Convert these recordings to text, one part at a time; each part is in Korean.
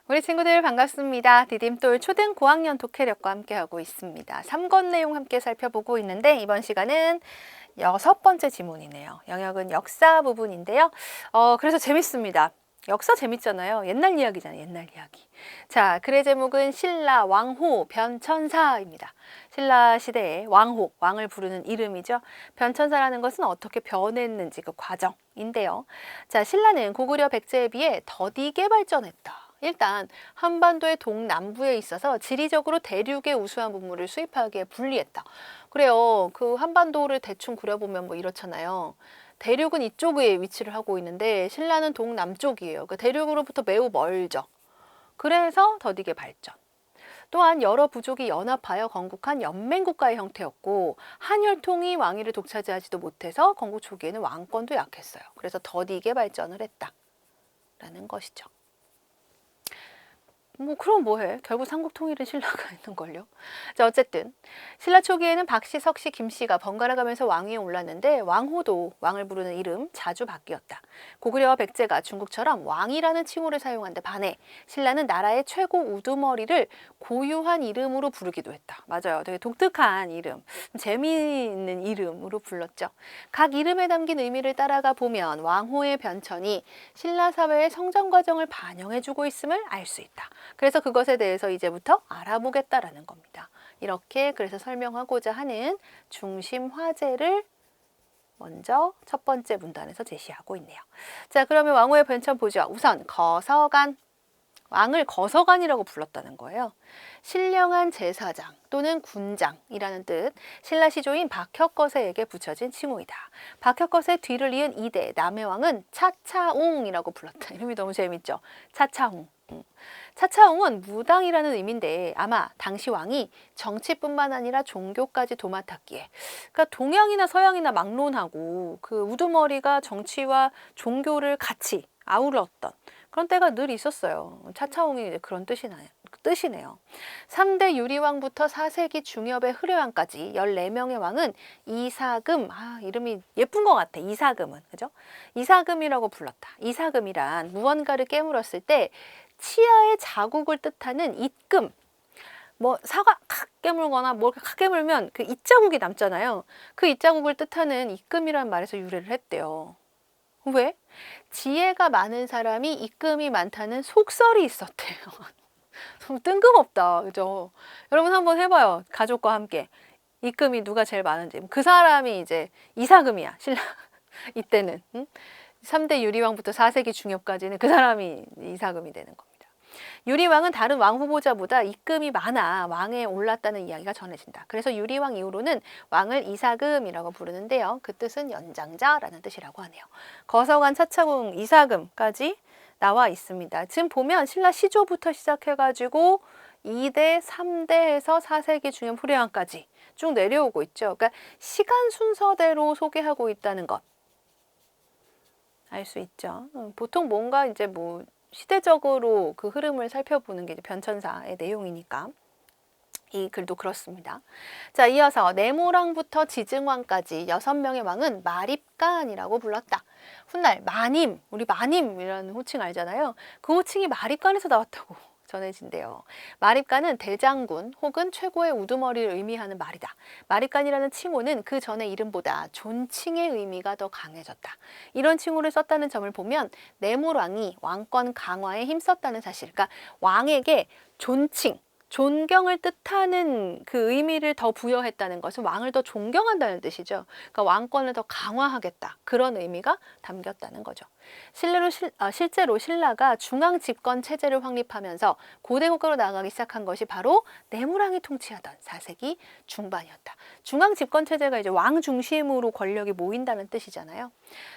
우리 친구들 반갑습니다. 디딤돌 초등 고학년 독해력과 함께하고 있습니다. 3권 내용 함께 살펴보고 있는데 이번 시간은 6번째 지문이네요. 영역은 역사 부분인데요. 그래서 재밌습니다. 역사 재밌잖아요. 옛날 이야기잖아요. 옛날 이야기. 자, 글의 제목은 신라 왕호 변천사입니다. 신라 시대의 왕호, 왕을 부르는 이름이죠. 변천사라는 것은 어떻게 변했는지 그 과정인데요. 자, 신라는 고구려 백제에 비해 더디게 발전했다. 일단 한반도의 동남부에 있어서 지리적으로 대륙의 우수한 문물을 수입하기에 불리했다. 그래요. 그 한반도를 대충 그려보면 뭐 이렇잖아요. 대륙은 이쪽에 위치를 하고 있는데 신라는 동남쪽이에요. 그 대륙으로부터 매우 멀죠. 그래서 더디게 발전. 또한 여러 부족이 연합하여 건국한 연맹국가의 형태였고 한혈통이 왕위를 독차지하지도 못해서 건국 초기에는 왕권도 약했어요. 그래서 더디게 발전을 했다라는 것이죠. 그럼 뭐해? 결국 삼국 통일은 신라가 있는걸요. 자, 어쨌든 신라 초기에는 박씨, 석씨, 김씨가 번갈아 가면서 왕위에 올랐는데 왕호도 왕을 부르는 이름 자주 바뀌었다. 고구려와 백제가 중국처럼 왕이라는 칭호를 사용한 데 반해 신라는 나라의 최고 우두머리를 고유한 이름으로 부르기도 했다. 맞아요. 되게 독특한 이름, 재미있는 이름으로 불렀죠. 각 이름에 담긴 의미를 따라가 보면 왕호의 변천이 신라 사회의 성장 과정을 반영해주고 있음을 알 수 있다. 그래서 그것에 대해서 이제부터 알아보겠다라는 겁니다. 이렇게 그래서 설명하고자 하는 중심 화제를 먼저 첫 번째 문단에서 제시하고 있네요. 자, 그러면 왕호의 변천 보죠. 우선 거서간, 왕을 거서간이라고 불렀다는 거예요. 신령한 제사장 또는 군장이라는 뜻, 신라 시조인 박혁거세에게 붙여진 칭호이다. 박혁거세 뒤를 이은 이대 남의 왕은 차차웅이라고 불렀다. 이름이 너무 재밌죠? 차차웅. 차차웅은 무당이라는 의미인데 아마 당시 왕이 정치뿐만 아니라 종교까지 도맡았기에, 그러니까 동양이나 서양이나 막론하고 그 우두머리가 정치와 종교를 같이 아우렀던 그런 때가 늘 있었어요. 차차웅이 그런 뜻이네요. 3대 유리왕부터 4세기 중엽의 흐려왕까지 14명의 왕은 이사금, 이름이 예쁜 것 같아. 이사금은, 그죠? 이사금이라고 불렀다. 이사금이란 무언가를 깨물었을 때 치아의 자국을 뜻하는 입금, 사과 칵 깨물거나 뭘 칵 깨물면 그 입자국이 남잖아요. 그 입자국을 뜻하는 입금이라는 말에서 유래를 했대요. 왜? 지혜가 많은 사람이 입금이 많다는 속설이 있었대요. 좀 뜬금없다, 그죠? 여러분 한번 해봐요. 가족과 함께. 입금이 누가 제일 많은지. 그 사람이 이제 이사금이야, 신라. 이때는. 응? 3대 유리왕부터 4세기 중엽까지는 그 사람이 이사금이 되는 겁니다. 유리왕은 다른 왕 후보자보다 입금이 많아 왕에 올랐다는 이야기가 전해진다. 그래서 유리왕 이후로는 왕을 이사금이라고 부르는데요. 그 뜻은 연장자라는 뜻이라고 하네요. 거서관, 차차궁, 이사금까지 나와 있습니다. 지금 보면 신라 시조부터 시작해가지고 2대, 3대에서 4세기 중엽 후려왕까지 쭉 내려오고 있죠. 그러니까 시간 순서대로 소개하고 있다는 것 알 수 있죠. 보통 뭔가 이제 시대적으로 그 흐름을 살펴보는 게 이제 변천사의 내용이니까 이 글도 그렇습니다. 자, 이어서 네모랑부터 지증왕까지 6명의 왕은 마립간이라고 불렀다. 훗날 마님, 우리 마님이라는 호칭 알잖아요. 그 호칭이 마립간에서 나왔다고 전해진대요. 마립간은 대장군 혹은 최고의 우두머리를 의미하는 말이다. 마립간이라는 칭호는 그 전의 이름보다 존칭의 의미가 더 강해졌다. 이런 칭호를 썼다는 점을 보면 네모왕이 왕권 강화에 힘썼다는 사실, 그러니까 왕에게 존칭, 존경을 뜻하는 그 의미를 더 부여했다는 것은 왕을 더 존경한다는 뜻이죠. 그러니까 왕권을 더 강화하겠다. 그런 의미가 담겼다는 거죠. 실제로 신라가 중앙 집권 체제를 확립하면서 고대 국가로 나아가기 시작한 것이 바로 네모랑이 통치하던 4세기 중반이었다. 중앙 집권 체제가 이제 왕 중심으로 권력이 모인다는 뜻이잖아요.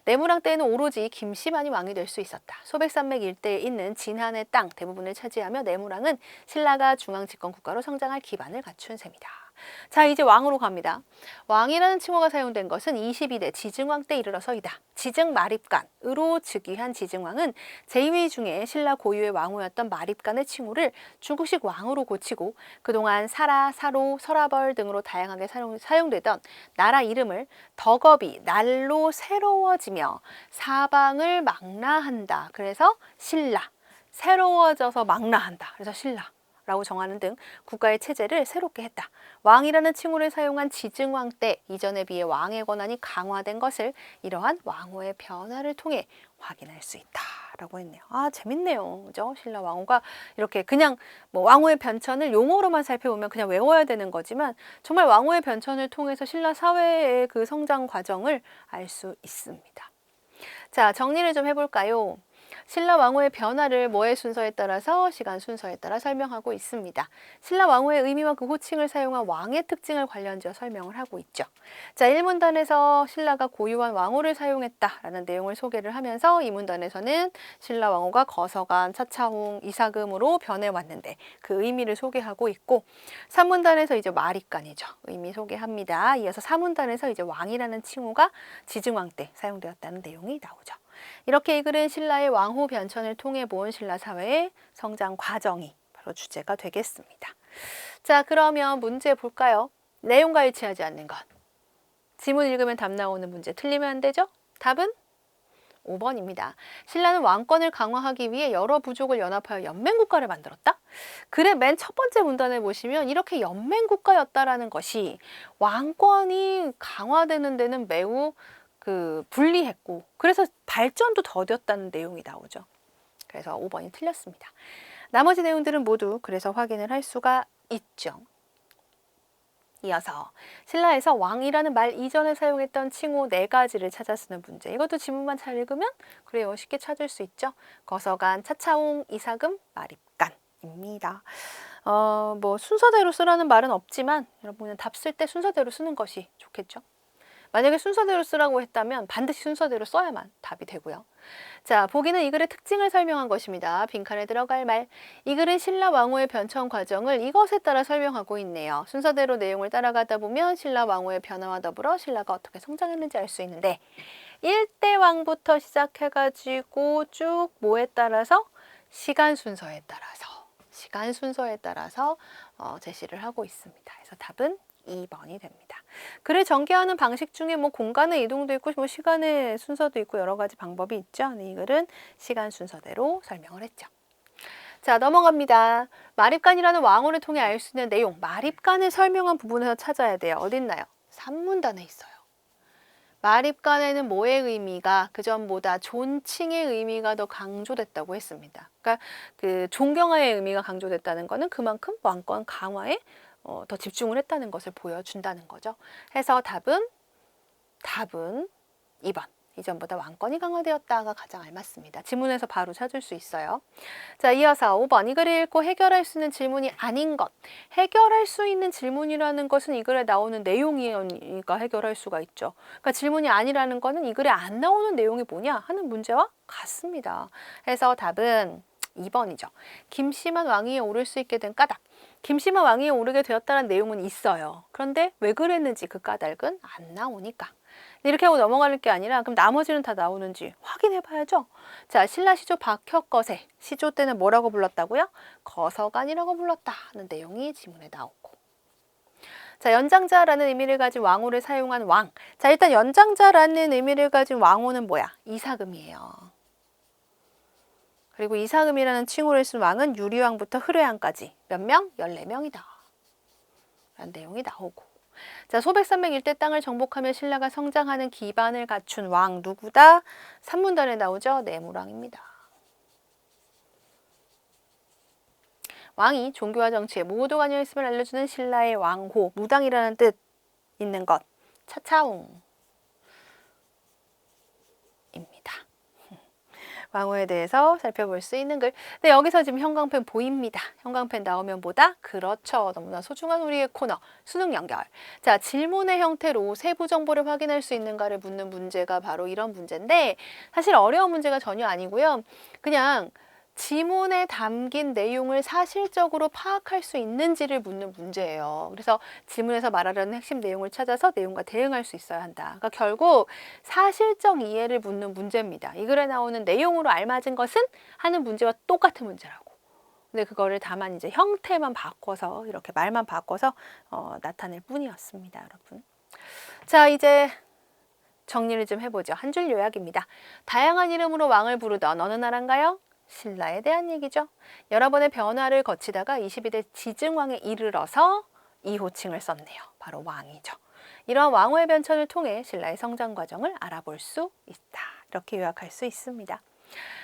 네모랑 때에는 오로지 김씨만이 왕이 될 수 있었다. 소백산맥 일대에 있는 진한의 땅 대부분을 차지하며 네모랑은 신라가 중앙 집권 국가로 성장할 기반을 갖춘 셈이다. 자, 이제 왕으로 갑니다. 왕이라는 칭호가 사용된 것은 22대 지증왕 때 이르러서이다. 지증 마립간으로 즉위한 지증왕은 제2위 중에 신라 고유의 왕후였던 마립간의 칭호를 중국식 왕으로 고치고 그동안 사라, 사로, 서라벌 등으로 다양하게 사용되던 나라 이름을 덕업이 날로 새로워지며 사방을 망라한다. 그래서 신라, 새로워져서 망라한다. 그래서 신라라고 정하는 등 국가의 체제를 새롭게 했다. 왕이라는 칭호를 사용한 지증왕 때 이전에 비해 왕의 권한이 강화된 것을 이러한 왕호의 변화를 통해 확인할 수 있다라고 했네요. 아, 재밌네요. 그죠? 신라 왕호가 이렇게 그냥 뭐 왕호의 변천을 용어로만 살펴보면 그냥 외워야 되는 거지만 정말 왕호의 변천을 통해서 신라 사회의 그 성장 과정을 알 수 있습니다. 자, 정리를 좀 해볼까요? 신라 왕호의 변화를 뭐의 순서에 따라서 시간 순서에 따라 설명하고 있습니다. 신라 왕호의 의미와 그 호칭을 사용한 왕의 특징을 관련지어 설명을 하고 있죠. 자, 1문단에서 신라가 고유한 왕호를 사용했다라는 내용을 소개를 하면서 2문단에서는 신라 왕호가 거서간, 차차홍, 이사금으로 변해왔는데 그 의미를 소개하고 있고 3문단에서 이제 마립간이죠. 의미 소개합니다. 이어서 4문단에서 이제 왕이라는 칭호가 지증왕 때 사용되었다는 내용이 나오죠. 이렇게 이 글은 신라의 왕호 변천을 통해 본 신라 사회의 성장 과정이 바로 주제가 되겠습니다. 자, 그러면 문제 볼까요? 내용과 일치하지 않는 것. 지문 읽으면 답 나오는 문제 틀리면 안 되죠? 답은 5번입니다. 신라는 왕권을 강화하기 위해 여러 부족을 연합하여 연맹국가를 만들었다? 글의 맨 첫 번째 문단을 보시면 이렇게 연맹국가였다라는 것이 왕권이 강화되는 데는 매우 불리했고 그래서 발전도 더뎠다는 내용이 나오죠. 그래서 5번이 틀렸습니다. 나머지 내용들은 모두 그래서 확인을 할 수가 있죠. 이어서 신라에서 왕이라는 말 이전에 사용했던 칭호 4가지를 찾아 쓰는 문제. 이것도 지문만 잘 읽으면 그래요. 쉽게 찾을 수 있죠. 거서간, 차차홍, 이사금, 마립간입니다. 뭐 순서대로 쓰라는 말은 없지만 여러분은 답 쓸 때 순서대로 쓰는 것이 좋겠죠. 만약에 순서대로 쓰라고 했다면 반드시 순서대로 써야만 답이 되고요. 자, 보기는 이 글의 특징을 설명한 것입니다. 빈칸에 들어갈 말. 이 글은 신라 왕호의 변천 과정을 이것에 따라 설명하고 있네요. 순서대로 내용을 따라가다 보면 신라 왕호의 변화와 더불어 신라가 어떻게 성장했는지 알 수 있는데 1대 왕부터 시작해가지고 쭉 뭐에 따라서? 시간 순서에 따라서 제시를 하고 있습니다. 그래서 답은 2번이 됩니다. 글을 전개하는 방식 중에 뭐 공간의 이동도 있고 뭐 시간의 순서도 있고 여러 가지 방법이 있죠. 네, 이 글은 시간 순서대로 설명을 했죠. 자, 넘어갑니다. 마립간이라는 왕호를 통해 알 수 있는 내용, 마립간을 설명한 부분에서 찾아야 돼요. 어딨나요? 3문단에 있어요. 마립간에는 뭐의 의미가 그 전보다 존칭의 의미가 더 강조됐다고 했습니다. 그러니까 그 존경화의 의미가 강조됐다는 것은 그만큼 왕권 강화에 더 집중을 했다는 것을 보여준다는 거죠. 해서 답은 2번. 이전보다 왕권이 강화되었다가 가장 알맞습니다. 지문에서 바로 찾을 수 있어요. 자, 이어서 5번. 이 글을 읽고 해결할 수 있는 질문이 아닌 것. 해결할 수 있는 질문이라는 것은 이 글에 나오는 내용이니까 해결할 수가 있죠. 그러니까 질문이 아니라는 것은 이 글에 안 나오는 내용이 뭐냐 하는 문제와 같습니다. 해서 답은 2번이죠. 김씨만 왕위에 오를 수 있게 된 까닭. 김씨만 왕위에 오르게 되었다는 내용은 있어요. 그런데 왜 그랬는지 그 까닭은 안 나오니까. 이렇게 하고 넘어가는 게 아니라 그럼 나머지는 다 나오는지 확인해 봐야죠. 자, 신라 시조 박혁거세. 시조 때는 뭐라고 불렀다고요? 거서간이라고 불렀다는 내용이 지문에 나오고. 자, 연장자라는 의미를 가진 왕호를 사용한 왕. 자, 일단 연장자라는 의미를 가진 왕호는 뭐야? 이사금이에요. 그리고 이사금이라는 칭호를 쓴 왕은 유리왕부터 흐르왕까지 몇 명? 14명이다. 라는 내용이 나오고. 자, 소백산맥 일대 땅을 정복하며 신라가 성장하는 기반을 갖춘 왕 누구다? 3문단에 나오죠. 내무왕입니다. 왕이 종교와 정치에 모두 관여했음을 알려주는 신라의 왕호, 무당이라는 뜻 있는 것. 차차홍. 왕호에 대해서 살펴볼 수 있는 글. 근데 여기서 지금 형광펜 보입니다. 형광펜 나오면 뭐다? 그렇죠. 너무나 소중한 우리의 코너, 수능 연결. 자, 질문의 형태로 세부 정보를 확인할 수 있는가를 묻는 문제가 바로 이런 문제인데 사실 어려운 문제가 전혀 아니고요. 그냥 지문에 담긴 내용을 사실적으로 파악할 수 있는지를 묻는 문제예요. 그래서 지문에서 말하려는 핵심 내용을 찾아서 내용과 대응할 수 있어야 한다. 그러니까 결국 사실적 이해를 묻는 문제입니다. 이 글에 나오는 내용으로 알맞은 것은 하는 문제와 똑같은 문제라고. 근데 그거를 다만 이제 형태만 바꿔서 이렇게 말만 바꿔서 나타낼 뿐이었습니다, 여러분. 자, 이제 정리를 좀 해보죠. 한 줄 요약입니다. 다양한 이름으로 왕을 부르던 어느 나라인가요? 신라에 대한 얘기죠. 여러 번의 변화를 거치다가 22대 지증왕에 이르러서 이 호칭을 썼네요. 바로 왕이죠. 이러한 왕후의 변천을 통해 신라의 성장 과정을 알아볼 수 있다. 이렇게 요약할 수 있습니다.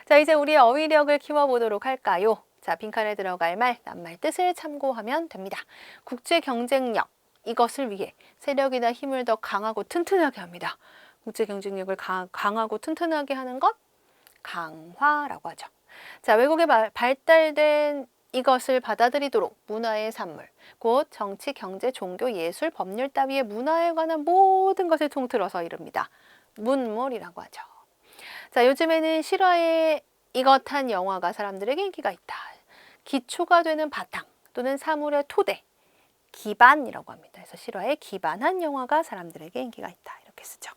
자, 이제 우리의 어휘력을 키워보도록 할까요? 자, 빈칸에 들어갈 말, 낱말 뜻을 참고하면 됩니다. 국제 경쟁력, 이것을 위해 세력이나 힘을 더 강하고 튼튼하게 합니다. 국제 경쟁력을 강하고 튼튼하게 하는 것, 강화라고 하죠. 자, 외국에 발달된 이것을 받아들이도록 문화의 산물, 곧 정치, 경제, 종교, 예술, 법률 따위의 문화에 관한 모든 것을 통틀어서 이릅니다. 문물이라고 하죠. 자, 요즘에는 실화의 이것한 영화가 사람들에게 인기가 있다. 기초가 되는 바탕 또는 사물의 토대, 기반이라고 합니다. 그래서 실화에 기반한 영화가 사람들에게 인기가 있다. 이렇게 쓰죠.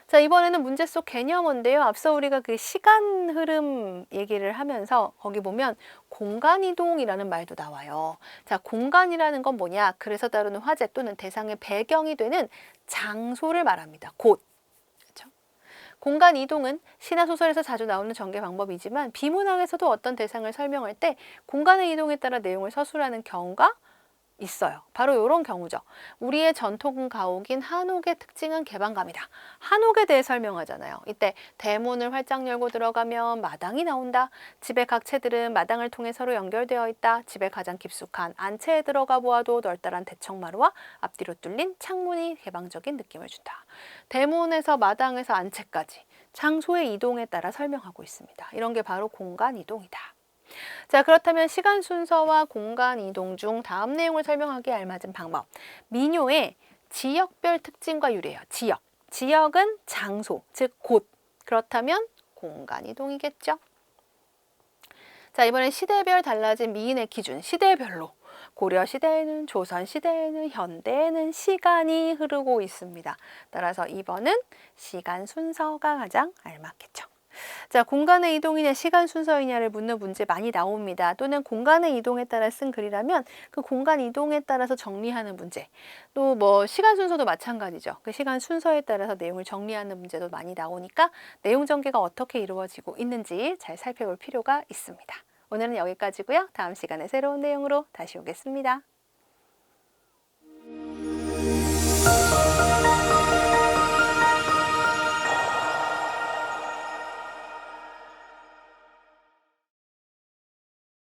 자, 이번에는 문제 속 개념어인데요. 앞서 우리가 그 시간 흐름 얘기를 하면서 거기 보면 공간이동이라는 말도 나와요. 자, 공간이라는 건 뭐냐? 그래서 다루는 화제 또는 대상의 배경이 되는 장소를 말합니다. 곳. 그렇죠? 공간 이동은 시나 소설에서 자주 나오는 전개 방법이지만 비문학에서도 어떤 대상을 설명할 때 공간의 이동에 따라 내용을 서술하는 경우가 있어요. 바로 이런 경우죠. 우리의 전통 가옥인 한옥의 특징은 개방감이다. 한옥에 대해 설명하잖아요. 이때 대문을 활짝 열고 들어가면 마당이 나온다. 집의 각 채들은 마당을 통해 서로 연결되어 있다. 집의 가장 깊숙한 안채에 들어가 보아도 널따란 대청마루와 앞뒤로 뚫린 창문이 개방적인 느낌을 준다. 대문에서 마당에서 안채까지 장소의 이동에 따라 설명하고 있습니다. 이런 게 바로 공간 이동이다. 자, 그렇다면 시간 순서와 공간 이동 중 다음 내용을 설명하기에 알맞은 방법. 민요의 지역별 특징과 유래예요. 지역. 지역은 장소, 즉 곳. 그렇다면 공간 이동이겠죠. 자, 이번엔 시대별 달라진 미인의 기준. 시대별로. 고려 시대에는, 조선 시대에는, 현대에는 시간이 흐르고 있습니다. 따라서 2번은 시간 순서가 가장 알맞겠죠. 자, 공간의 이동이냐 시간 순서이냐를 묻는 문제 많이 나옵니다. 또는 공간의 이동에 따라 쓴 글이라면 그 공간 이동에 따라서 정리하는 문제. 또 뭐 시간 순서도 마찬가지죠. 그 시간 순서에 따라서 내용을 정리하는 문제도 많이 나오니까 내용 전개가 어떻게 이루어지고 있는지 잘 살펴볼 필요가 있습니다. 오늘은 여기까지고요. 다음 시간에 새로운 내용으로 다시 오겠습니다.